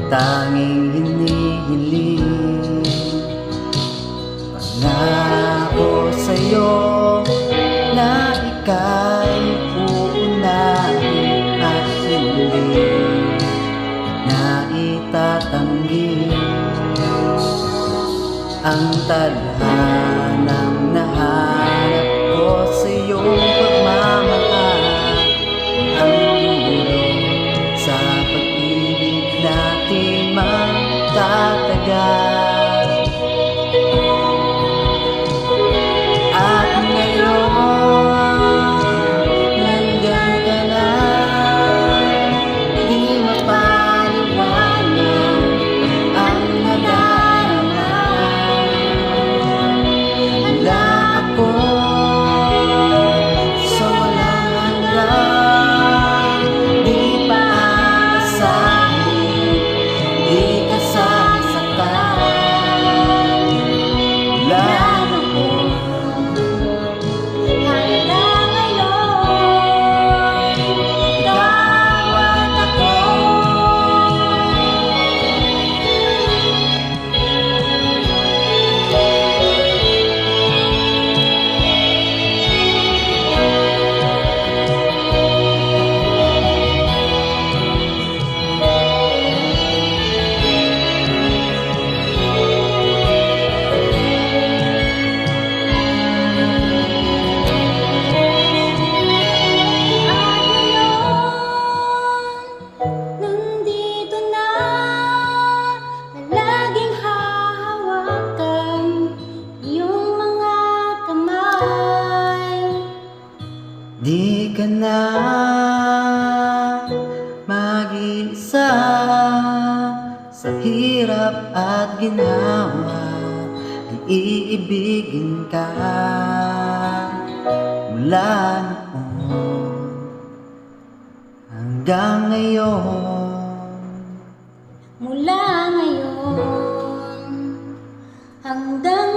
tanging hinihiling. Pangako sa'yo na ika'y uunahin at hindi na itatanggi ang tadhanang nahanap ko sa iyong pagmamahal, ang dulong sa pag-ibig natin magtatagal. At ngayon, nandyan ka na, di mapaliwanag ang nadarama. Wala ako sa walang hanggan, di pa aasahin, di ka sasaktan. Wala ako hanggang ngayon, ikaw at ako. Nandito na, palaging hahawakan iyong mga kamay. Di ka na mag-iisa sa hirap at ginawa, iibigin ka mula noon hanggang ngayon. Mula ngayon hanggang